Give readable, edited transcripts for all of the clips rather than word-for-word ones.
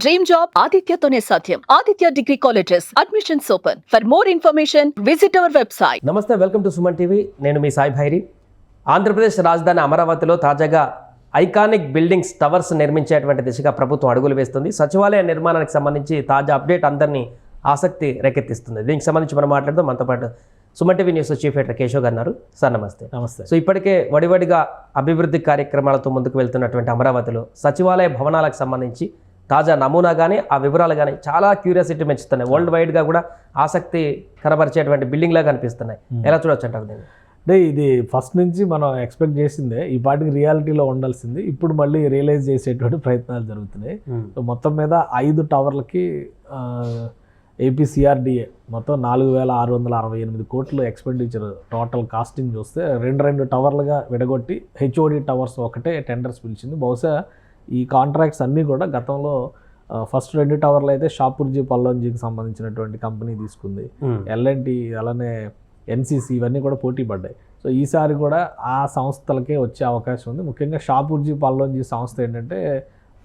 Dream job ఆదిత్యతోనే సాధ్యం. Aditya degree colleges admissions open. For more information visit our website. నమస్తే, welcome to Suman TV. నేను మీ సాయి భైరి. ఆంధ్రప్రదేశ్ రాజధాని అమరావతిలో తాజాగా ఐకానిక్ బిల్డింగ్స్ టవర్స్ నిర్మించేటువంటి దిశగా ప్రభుత్వం అడుగులు వేస్తుంది. సచివాలయ నిర్మాణానికి సంబంధించి తాజా అప్డేట్ అందరినీ ఆసక్తి రేకెత్తిస్తుంది. దీనికి సంబంధించి మనం మాట్లాడుతూ మనతో పాటు Suman TV news chief editor Keshav గారు ఉన్నారు. సార్ నమస్తే. నమస్తే. సో ఇప్పటికే వడివడిగా అభివృద్ధి కార్యక్రమాలతో ముందుకు వెళ్తున్నటువంటి అమరావతిలో సచివాలయ భవనాలకు సంబంధించి తాజా నమూనా కానీ ఆ వివరాలు కానీ చాలా క్యూరియాసిటీ పెంచుతున్నాయి. వరల్డ్ వైడ్గా కూడా ఆసక్తి కనబరిచేటువంటి బిల్డింగ్లా కనిపిస్తున్నాయి. ఎలా చూడొచ్చు అంటారు దీన్ని? అంటే ఇది ఫస్ట్ నుంచి మనం ఎక్స్పెక్ట్ చేసిందే, ఈ పాటికి రియాలిటీలో ఉండాల్సింది. ఇప్పుడు మళ్ళీ రియలైజ్ చేసేటువంటి ప్రయత్నాలు జరుగుతున్నాయి. సో మొత్తం మీద 5 టవర్లకి ఏపీసీఆర్డీఏ మొత్తం 4,668 కోట్లు ఎక్స్పెండిచర్ టోటల్ కాస్టింగ్ చూస్తే రెండు టవర్లుగా విడగొట్టి హెచ్ఓడి టవర్స్ ఒకటే టెండర్స్ పిలిచింది. బహుశా ఈ కాంట్రాక్ట్స్ అన్నీ కూడా గతంలో ఫస్ట్ 2 టవర్లు అయితే షాపూర్జీ పల్లోంజీకి సంబంధించినటువంటి కంపెనీ తీసుకుంది. ఎల్ఎన్టీ అలానే ఎన్సీసీ ఇవన్నీ కూడా పోటీ పడ్డాయి. సో ఈసారి కూడా ఆ సంస్థలకే వచ్చే అవకాశం ఉంది. ముఖ్యంగా షాపూర్జీ పల్లోంజీ సంస్థ ఏంటంటే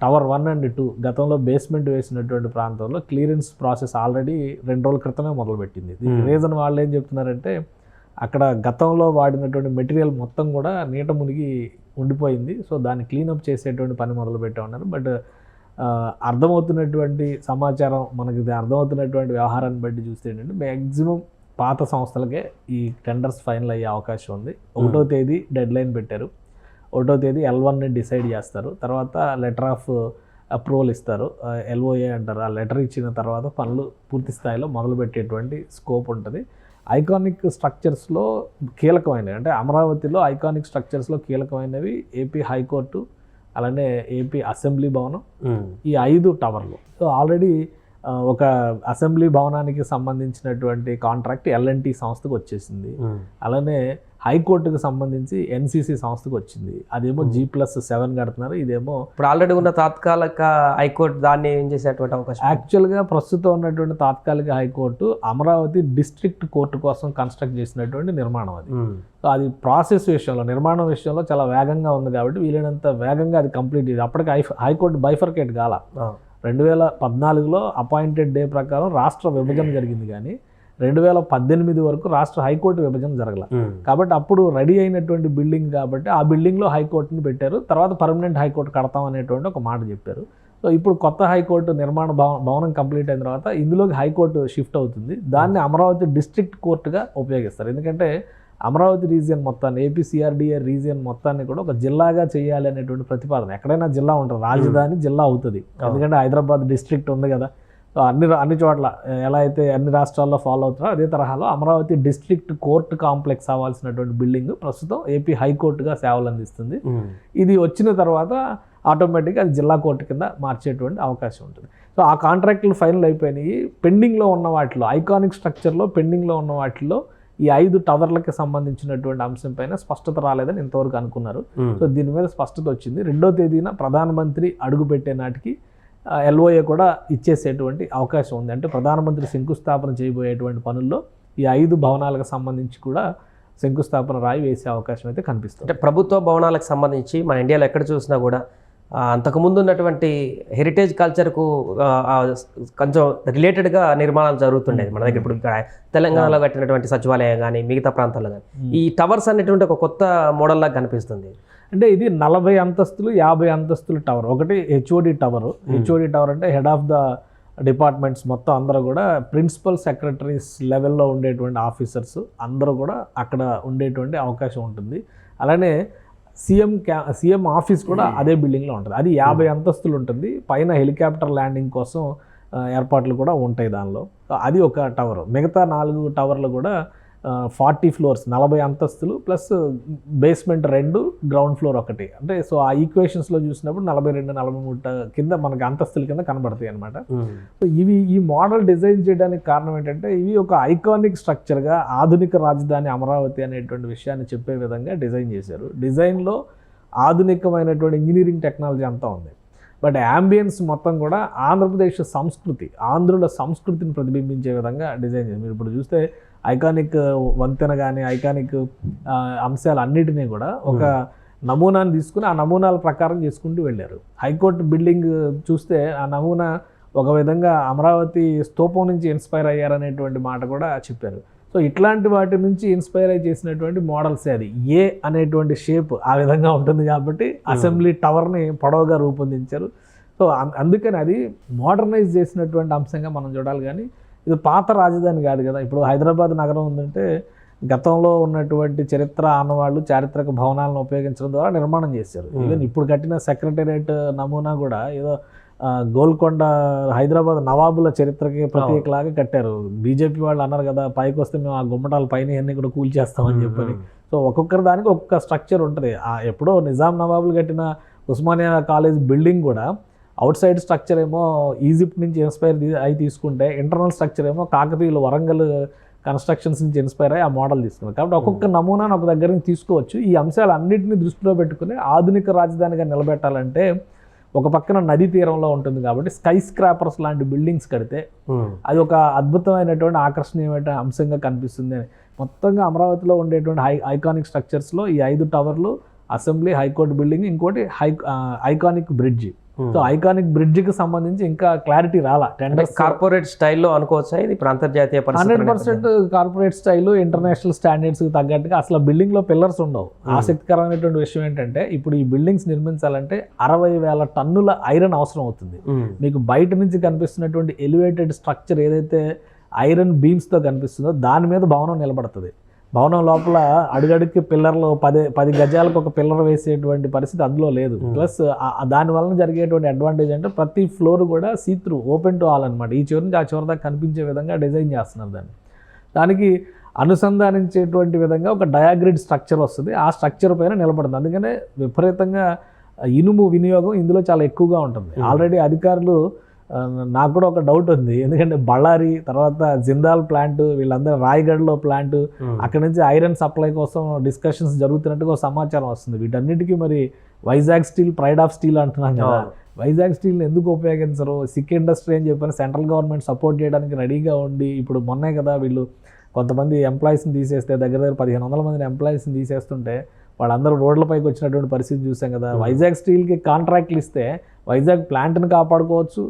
టవర్ 1 and 2 గతంలో బేస్మెంట్ వేసినటువంటి ప్రాంతంలో క్లియరెన్స్ ప్రాసెస్ ఆల్రెడీ 2 రోజుల క్రితమే మొదలుపెట్టింది. దీనికి రీజన్ వాళ్ళు ఏం చెప్తున్నారంటే అక్కడ గతంలో వాడినటువంటి మెటీరియల్ మొత్తం కూడా నీట మునిగి ఉండిపోయింది. సో దాన్ని క్లీనప్ చేసేటువంటి పని మొదలు పెట్టా ఉన్నారు. బట్ అర్థమవుతున్నటువంటి సమాచారం, మనకి అర్థమవుతున్నటువంటి వ్యవహారాన్ని బట్టి చూస్తే ఏంటంటే మ్యాక్సిమం పాత సంస్థలకే ఈ టెండర్స్ ఫైనల్ అయ్యే అవకాశం ఉంది. 1వ తేదీ డెడ్ లైన్ పెట్టారు. 1వ తేదీ L1ని డిసైడ్ చేస్తారు. తర్వాత లెటర్ ఆఫ్ అప్రూవల్ ఇస్తారు, LOA అంటారు. ఆ లెటర్ ఇచ్చిన తర్వాత పనులు పూర్తి స్థాయిలో మొదలుపెట్టేటువంటి స్కోప్ ఉంటుంది. ఐకానిక్ స్ట్రక్చర్స్లో కీలకమైనవి అంటే అమరావతిలో ఐకానిక్ స్ట్రక్చర్స్లో కీలకమైనవి ఏపీ హైకోర్టు, అలానే ఏపీ అసెంబ్లీ భవనం, ఈ 5 టవర్లు. సో ఆల్రెడీ ఒక అసెంబ్లీ భవనానికి సంబంధించినటువంటి కాంట్రాక్ట్ ఎల్ఎన్టీ సంస్థకు వచ్చేసింది. అలానే హైకోర్టుకు సంబంధించి ఎన్సీసీ సంస్థకు వచ్చింది. అదేమో G+7 కడుతున్నారు. ఇదేమో ఇప్పుడు ఆల్రెడీ ఉన్న తాత్కాలిక హైకోర్టు దాన్ని ఏం చేసేటువంటి అవకాశం? యాక్చువల్గా ప్రస్తుతం ఉన్నటువంటి తాత్కాలిక హైకోర్టు అమరావతి డిస్ట్రిక్ట్ కోర్టు కోసం కన్స్ట్రక్ట్ చేసినటువంటి నిర్మాణం అది. సో అది ప్రాసెస్ విషయంలో, నిర్మాణం విషయంలో చాలా వేగంగా ఉంది కాబట్టి వీలైనంత వేగంగా అది కంప్లీట్ చేసి అప్పటికి హైకోర్టు బైఫర్కేట్ కాల. 2014లో అపాయింటెడ్ డే ప్రకారం రాష్ట్ర విభజన జరిగింది, కానీ 2018 వరకు రాష్ట్ర హైకోర్టు విభజన జరగల. కాబట్టి అప్పుడు రెడీ అయినటువంటి బిల్డింగ్ కాబట్టి ఆ బిల్డింగ్లో హైకోర్టుని పెట్టారు. తర్వాత పర్మనెంట్ హైకోర్టు కడతాం అనేటువంటి ఒక మాట చెప్పారు. సో ఇప్పుడు కొత్త హైకోర్టు నిర్మాణ భవనం కంప్లీట్ అయిన తర్వాత ఇందులోకి హైకోర్టు షిఫ్ట్ అవుతుంది. దాన్ని అమరావతి డిస్ట్రిక్ట్ కోర్టుగా ఉపయోగిస్తారు. ఎందుకంటే అమరావతి రీజియన్ మొత్తాన్ని, ఏపీసీఆర్డీఏ రీజియన్ మొత్తాన్ని కూడా ఒక జిల్లాగా చేయాలి అనేటువంటి ప్రతిపాదన. ఎక్కడైనా జిల్లా ఉంటుంది, రాజధాని జిల్లా అవుతుంది. ఎందుకంటే హైదరాబాద్ డిస్ట్రిక్ట్ ఉంది కదా. సో అన్ని చోట్ల ఎలా అయితే అన్ని రాష్ట్రాల్లో ఫాలో అవుతారో అదే తరహాలో అమరావతి డిస్ట్రిక్ట్ కోర్టు కాంప్లెక్స్ అవ్వాల్సినటువంటి బిల్డింగ్ ప్రస్తుతం ఏపీ హైకోర్టుగా సేవలు అందిస్తుంది. ఇది వచ్చిన తర్వాత ఆటోమేటిక్గా అది జిల్లా కోర్టు కింద మార్చేటువంటి అవకాశం ఉంటుంది. సో ఆ కాంట్రాక్టులు ఫైనల్ అయిపోయినాయి. పెండింగ్లో ఉన్న వాటిలో, ఐకానిక్ స్ట్రక్చర్లో పెండింగ్లో ఉన్న వాటిలో ఈ 5 టవర్లకి సంబంధించినటువంటి అంశం పైన స్పష్టత రాలేదని ఇంతవరకు అనుకున్నారు. సో దీని మీద స్పష్టత వచ్చింది. 2వ తేదీన ప్రధానమంత్రి అడుగు పెట్టే నాటికి LOA కూడా ఇచ్చేసేటువంటి అవకాశం ఉంది. అంటే ప్రధానమంత్రి శంకుస్థాపన చేయబోయేటువంటి పనుల్లో ఈ 5 భవనాలకు సంబంధించి కూడా శంకుస్థాపన రాయి వేసే అవకాశం అయితే కనిపిస్తుంది. అంటే ప్రభుత్వ భవనాలకు సంబంధించి మన ఇండియాలో ఎక్కడ చూసినా కూడా అంతకుముందు ఉన్నటువంటి హెరిటేజ్ కల్చర్కు కొంచెం రిలేటెడ్గా నిర్మాణాలు జరుగుతుండేది మన దగ్గర. ఇప్పుడు తెలంగాణలో కట్టినటువంటి సచివాలయం కానీ మిగతా ప్రాంతాల్లో కానీ ఈ టవర్స్ అనేటువంటి ఒక కొత్త మోడల్లా కనిపిస్తుంది. అంటే ఇది 40 అంతస్తులు 50 అంతస్తుల టవర్. ఒకటి హెచ్ఓడి టవర్. హెచ్ఓడి టవర్ అంటే హెడ్ ఆఫ్ ద డిపార్ట్మెంట్స్ మొత్తం అందరూ కూడా ప్రిన్సిపల్ సెక్రటరీస్ లెవెల్లో ఉండేటువంటి ఆఫీసర్స్ అందరూ కూడా అక్కడ ఉండేటువంటి అవకాశం ఉంటుంది. అలానే సీఎం ఆఫీస్ కూడా అదే బిల్డింగ్లో ఉంటుంది. అది 50 అంతస్తులు ఉంటుంది. పైన హెలికాప్టర్ ల్యాండింగ్ కోసం ఏర్పాట్లు కూడా ఉంటాయి దానిలో. అది ఒక టవర్. మిగతా 4 టవర్లు కూడా 40 ఫ్లోర్స్, 40 అంతస్తులు ప్లస్ బేస్మెంట్ 2, గ్రౌండ్ ఫ్లోర్ 1. అంటే సో ఆ ఈక్వేషన్స్లో చూసినప్పుడు 42, 43 కింద మనకి అంతస్తుల కింద కనబడతాయి అనమాట. సో ఈ మోడల్ డిజైన్ చేయడానికి కారణం ఏంటంటే ఇవి ఒక ఐకానిక్ స్ట్రక్చర్గా ఆధునిక రాజధాని అమరావతి అనేటువంటి విషయాన్ని చెప్పే విధంగా డిజైన్ చేశారు. డిజైన్లో ఆధునికమైనటువంటి ఇంజనీరింగ్ టెక్నాలజీ అంతా ఉంది. బట్ యాంబియన్స్ మొత్తం కూడా ఆంధ్రప్రదేశ్ సంస్కృతి, ఆంధ్రుల సంస్కృతిని ప్రతిబింబించే విధంగా డిజైన్ చేశారు. మీరు ఇప్పుడు చూస్తే ఐకానిక్ వంతెన కానీ ఐకానిక్ అంశాలు అన్నిటినీ కూడా ఒక నమూనాను తీసుకుని ఆ నమూనాల ప్రకారం చేసుకుంటూ వెళ్ళారు. హైకోర్టు బిల్డింగ్ చూస్తే ఆ నమూనా ఒక విధంగా అమరావతి స్తూపం నుంచి ఇన్స్పైర్ అయ్యారనేటువంటి మాట కూడా చెప్పారు. సో ఇట్లాంటి వాటి నుంచి ఇన్స్పైర్ అయి చేసినటువంటి మోడల్సే అది. ఏ అనేటువంటి షేప్ ఆ విధంగా ఉంటుంది కాబట్టి అసెంబ్లీ టవర్ని పొడవుగా రూపొందించారు. సో అందుకని అది మోడర్నైజ్ చేసినటువంటి అంశంగా మనం చూడాలి. కానీ ఇది పాత రాజధాని కాదు కదా. ఇప్పుడు హైదరాబాద్ నగరం ఉందంటే గతంలో ఉన్నటువంటి చరిత్ర ఆనవాళ్ళు చారిత్రక భవనాలను ఉపయోగించడం ద్వారా నిర్మాణం చేశారు. ఈవెన్ ఇప్పుడు కట్టిన సెక్రటేరియట్ నమూనా కూడా ఏదో గోల్కొండ హైదరాబాద్ నవాబుల చరిత్రకి ప్రత్యేకలాగా కట్టారు. బీజేపీ వాళ్ళు అన్నారు కదా, పైకి వస్తే మేము ఆ గుమ్మటాల పైన అన్నీ కూడా కూల్చేస్తామని చెప్పని. సో ఒక్కొక్కరి దానికి ఒక్కొక్క స్ట్రక్చర్ ఉంటుంది. ఎప్పుడో నిజాం నవాబులు కట్టిన ఉస్మానియా కాలేజ్ బిల్డింగ్ కూడా అవుట్ సైడ్ స్ట్రక్చర్ ఏమో ఈజిప్ట్ నుంచి ఇన్స్పైర్ అయి తీసుకుంటే, ఇంటర్నల్ స్ట్రక్చర్ ఏమో కాకతీయులు వరంగల్ కన్స్ట్రక్షన్స్ నుంచి ఇన్స్పైర్ అయ్యి ఆ మోడల్ తీసుకున్నారు. కాబట్టి ఒక్కొక్క నమూనాను ఒక దగ్గర నుంచి తీసుకోవచ్చు. ఈ అంశాలు అన్నింటినీ దృష్టిలో పెట్టుకుని ఆధునిక రాజధానిగా నిలబెట్టాలంటే ఒక పక్కన నదీ తీరంలో ఉంటుంది కాబట్టి స్కై స్క్రాపర్స్ లాంటి బిల్డింగ్స్ కడితే అది ఒక అద్భుతమైనటువంటి ఆకర్షణీయమైన అంశంగా కనిపిస్తుంది. మొత్తంగా అమరావతిలో ఉండేటువంటి ఐకానిక్ స్ట్రక్చర్స్లో ఈ 5 టవర్లు, అసెంబ్లీ, హైకోర్టు బిల్డింగ్, ఇంకోటి ఐకానిక్ బ్రిడ్జ్. సో ఐకానిక్ బ్రిడ్జ్కి సంబంధించి ఇంకా క్లారిటీ రాలా. టెండర్స్ కార్పొరేట్ స్టైల్లో అనుకోవచ్చా ఇది? ఇప్పుడు అంతర్జాతీయ 100% కార్పొరేట్ స్టైల్, ఇంటర్నేషనల్ స్టాండర్డ్స్కి తగ్గట్టుగా అసలు బిల్డింగ్లో పిల్లర్స్ ఉండవు. ఆసక్తికరమైనటువంటి విషయం ఏంటంటే ఇప్పుడు ఈ బిల్డింగ్స్ నిర్మించాలంటే 60,000 టన్నుల ఐరన్ అవసరం అవుతుంది. మీకు బయట నుంచి కనిపిస్తున్నటువంటి ఎలివేటెడ్ స్ట్రక్చర్ ఏదైతే ఐరన్ బీమ్స్తో కనిపిస్తుందో దాని మీద భవనం నిలబడుతుంది. భవనం లోపల అడుగడుక్కి పిల్లర్లు 10 గజాలకు ఒక పిల్లర్ వేసేటువంటి పరిస్థితి అందులో లేదు. ప్లస్ దానివల్ల జరిగేటువంటి అడ్వాంటేజ్ అంటే ప్రతి ఫ్లోర్ కూడా సీత్రూ, ఓపెన్ టు ఆల్ అనమాట. ఈ చివరి నుంచి ఆ చివరి దాకా కనిపించే విధంగా డిజైన్ చేస్తున్నారు. దానికి అనుసంధానించేటువంటి విధంగా ఒక డయాగ్రిడ్ స్ట్రక్చర్ వస్తుంది. ఆ స్ట్రక్చర్ పైన నిలబడుతుంది. అందుకనే విపరీతంగా ఇనుము వినియోగం ఇందులో చాలా ఎక్కువగా ఉంటుంది. ఆల్రెడీ అధికారులు, నాకు కూడా ఒక డౌట్ ఉంది, ఎందుకంటే బళ్ళారి తర్వాత జిందాల్ ప్లాంట్, వీళ్ళందరూ రాయగఢ్లో ప్లాంట్, అక్కడ నుంచి ఐరన్ సప్లై కోసం డిస్కషన్స్ జరుగుతున్నట్టుగా సమాచారం వస్తుంది. వీటన్నిటికీ మరి Vizag steel pride of steel అంటున్నాం కదా, వైజాగ్ స్టీల్ని ఎందుకు ఉపయోగించరు? సిక్ ఇండస్ట్రీ అని చెప్పని సెంట్రల్ గవర్నమెంట్ సపోర్ట్ చేయడానికి రెడీగా ఉండి, ఇప్పుడు మొన్నే కదా వీళ్ళు కొంతమంది ఎంప్లాయీస్ని తీసేస్తే, దగ్గర 1500 మంది ఎంప్లాయీస్ని తీసేస్తుంటే వాళ్ళందరూ రోడ్లపైకి వచ్చినటువంటి పరిస్థితి చూసాం కదా. వైజాగ్ స్టీల్కి కాంట్రాక్ట్లు ఇస్తే వైజాగ్ ప్లాంట్ని కాపాడుకోవచ్చు,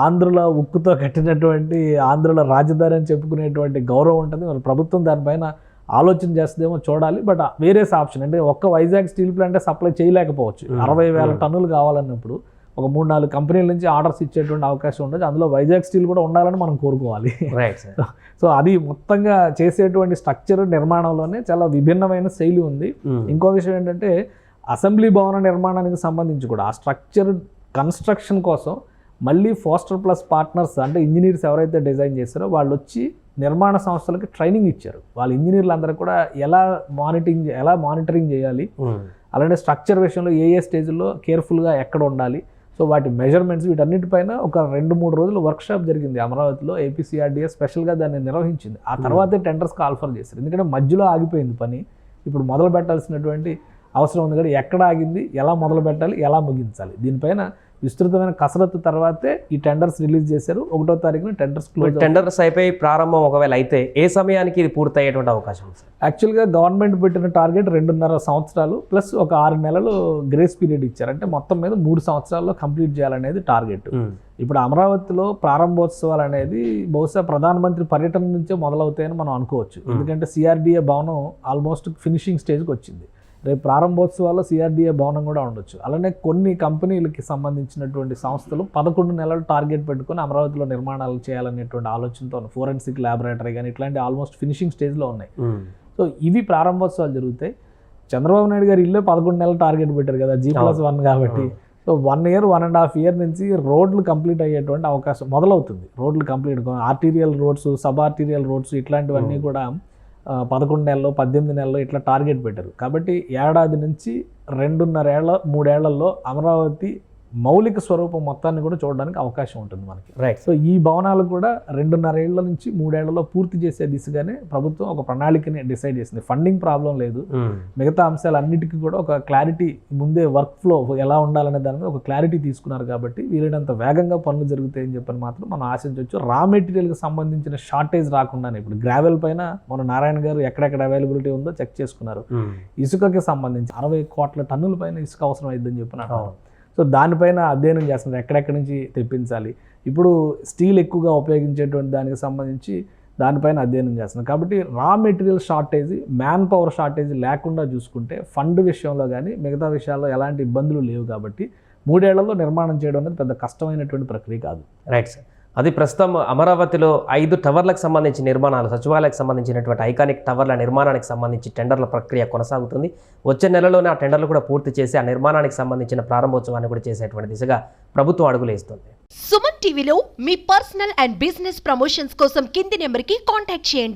ఆంధ్రలో ఉక్కుతో కట్టినటువంటి ఆంధ్రలో రాజధాని అని చెప్పుకునేటువంటి గౌరవం ఉంటుంది. మరి ప్రభుత్వం దానిపైన ఆలోచన చేస్తుందేమో చూడాలి. బట్ వేరేస్ ఆప్షన్ అంటే ఒక్క వైజాగ్ స్టీల్ ప్లాంటే సప్లై చేయలేకపోవచ్చు. 60,000 టన్నులు కావాలన్నప్పుడు ఒక 3-4 కంపెనీల నుంచి ఆర్డర్స్ ఇచ్చేటువంటి అవకాశం ఉండదు. అందులో వైజాగ్ స్టీల్ కూడా ఉండాలని మనం కోరుకోవాలి. సో అది మొత్తంగా చేసేటువంటి స్ట్రక్చర్ నిర్మాణంలోనే చాలా విభిన్నమైన శైలి ఉంది. ఇంకో విషయం ఏంటంటే అసెంబ్లీ భవన నిర్మాణానికి సంబంధించి కూడా ఆ స్ట్రక్చర్ కన్స్ట్రక్షన్ కోసం మళ్ళీ ఫోస్టర్ ప్లస్ పార్ట్నర్స్ అంటే ఇంజనీర్స్ ఎవరైతే డిజైన్ చేస్తారో వాళ్ళు వచ్చి నిర్మాణ సంస్థలకి ట్రైనింగ్ ఇచ్చారు. వాళ్ళ ఇంజనీర్లు అందరూ కూడా ఎలా మానిటరింగ్ చేయాలి, అలానే స్ట్రక్చర్ విషయంలో ఏ స్టేజ్లో కేర్ఫుల్గా ఎక్కడ ఉండాలి, సో వాటి మెజర్మెంట్స్ వీటన్నిటిపైన ఒక 2-3 రోజులు వర్క్షాప్ జరిగింది అమరావతిలో. ఏపీసీఆర్డీఏ స్పెషల్గా దాన్ని నిర్వహించింది. ఆ తర్వాతే టెండర్స్కి ఆఫర్ చేశారు. ఎందుకంటే మధ్యలో ఆగిపోయింది పని. ఇప్పుడు మొదలు పెట్టాల్సినటువంటి అవసరం ఉంది కదా, ఎక్కడ ఆగింది, ఎలా మొదలు పెట్టాలి, ఎలా ముగించాలి, దీనిపైన విస్తృతమైన కసరత్తు తర్వాతే ఈ టెండర్స్ రిలీజ్ చేశారు. 1వ తారీఖున టెండర్స్ క్లోజ్. టెండర్స్ అయిపోయి ప్రారంభం ఒకవేళ అయితే ఏ సమయానికి ఇది పూర్తయ్యేటువంటి అవకాశం ఉంది? యాక్చువల్గా గవర్నమెంట్ పెట్టిన టార్గెట్ 2.5 సంవత్సరాలు ప్లస్ ఒక 6 నెలలు గ్రేస్ పీరియడ్ ఇచ్చారు. అంటే మొత్తం మీద 3 సంవత్సరాల్లో కంప్లీట్ చేయాలనేది టార్గెట్. ఇప్పుడు అమరావతిలో ప్రారంభోత్సవాలు అనేది బహుశా ప్రధానమంత్రి పర్యటన నుంచే మొదలవుతాయని మనం అనుకోవచ్చు. ఎందుకంటే సిఆర్డీఏ భవనం ఆల్మోస్ట్ ఫినిషింగ్ స్టేజ్కి వచ్చింది. రేపు ప్రారంభోత్సవాల్లో సిఆర్డీఏ భవనం కూడా ఉండొచ్చు. అలానే కొన్ని కంపెనీలకి సంబంధించినటువంటి సంస్థలు 11 నెలలు టార్గెట్ పెట్టుకుని అమరావతిలో నిర్మాణాలు చేయాలనేటువంటి ఆలోచనతో ఫోరెన్సిక్ ల్యాబొరేటరీ కానీ ఇట్లాంటి ఆల్మోస్ట్ ఫినిషింగ్ స్టేజ్లో ఉన్నాయి. సో ఇవి ప్రారంభోత్సవాలు జరుగుతాయి. చంద్రబాబు నాయుడు గారు ఇల్లే 11 నెలలు టార్గెట్ పెట్టారు కదా, G+1 కాబట్టి. సో 1 year 1.5 year నుంచి రోడ్లు కంప్లీట్ అయ్యేటువంటి అవకాశం మొదలవుతుంది. రోడ్లు complete, arterial roads, sub arterial roads ఇట్లాంటివన్నీ కూడా 11 నెలలు 18 నెలలు ఇట్లా టార్గెట్ పెట్టారు. కాబట్టి ఏడాది నుంచి 2.5 ఏళ్ళ 3 ఏళ్లలో అమరావతి మౌలిక స్వరూపం మొత్తాన్ని కూడా చూడడానికి అవకాశం ఉంటుంది మనకి. రైట్. సో ఈ భవనాలు కూడా 2.5 ఏళ్ల నుంచి 3 ఏళ్లలో పూర్తి చేసే దిశగానే ప్రభుత్వం ఒక ప్రణాళికని డిసైడ్ చేసింది. ఫండింగ్ ప్రాబ్లం లేదు, మిగతా అంశాలన్నిటికీ కూడా ఒక క్లారిటీ, ముందే వర్క్ ఫ్లో ఎలా ఉండాలనే దాని మీద ఒక క్లారిటీ తీసుకున్నారు. కాబట్టి వీలైనంత వేగంగా పనులు జరుగుతాయని చెప్పని మాత్రం మనం ఆశించవచ్చు. రా మెటీరియల్కి సంబంధించిన షార్టేజ్ రాకుండానే ఇప్పుడు గ్రావెల్ పైన మన నారాయణ గారు ఎక్కడెక్కడ అవైలబిలిటీ ఉందో చెక్ చేసుకున్నారు. ఇసుకకి సంబంధించి 60 కోట్ల టన్నుల పైన ఇసుక అవసరం అయిద్దని చెప్పినారు. సో దానిపైన అధ్యయనం చేస్తున్నారు, ఎక్కడెక్కడి నుంచి తెప్పించాలి. ఇప్పుడు స్టీల్ ఎక్కువగా ఉపయోగించేటువంటి దానికి సంబంధించి దానిపైన అధ్యయనం చేస్తున్నారు. కాబట్టి raw material shortage, man power shortage లేకుండా చూసుకుంటే ఫండ్ విషయంలో కానీ మిగతా విషయాల్లో ఎలాంటి ఇబ్బందులు లేవు. కాబట్టి 3 ఏళ్లలో నిర్మాణం చేయడం అనేది పెద్ద కష్టమైనటువంటి ప్రక్రియ కాదు. Right sir. అది ప్రస్తుతం అమరావతిలో 5 టవర్లకు సంబంధించి నిర్మాణాలు, సచివాలయాలకు సంబంధించినటువంటి ఐకానిక్ టవర్ల నిర్మాణానికి సంబంధించి టెండర్ల ప్రక్రియ కొనసాగుతుంది. వచ్చే నెలలోనే ఆ టెండర్లు కూడా పూర్తి చేసి ఆ నిర్మాణానికి సంబంధించిన ప్రారంభోత్సవాన్ని కూడా చేసేటువంటి దిశగా ప్రభుత్వం అడుగులేస్తుంది. సుమన్ టీవీలో మీ పర్సనల్ అండ్ బిజినెస్ ప్రమోషన్స్ కోసం కింది నెంబర్కి కాంటాక్ట్ చేయండి.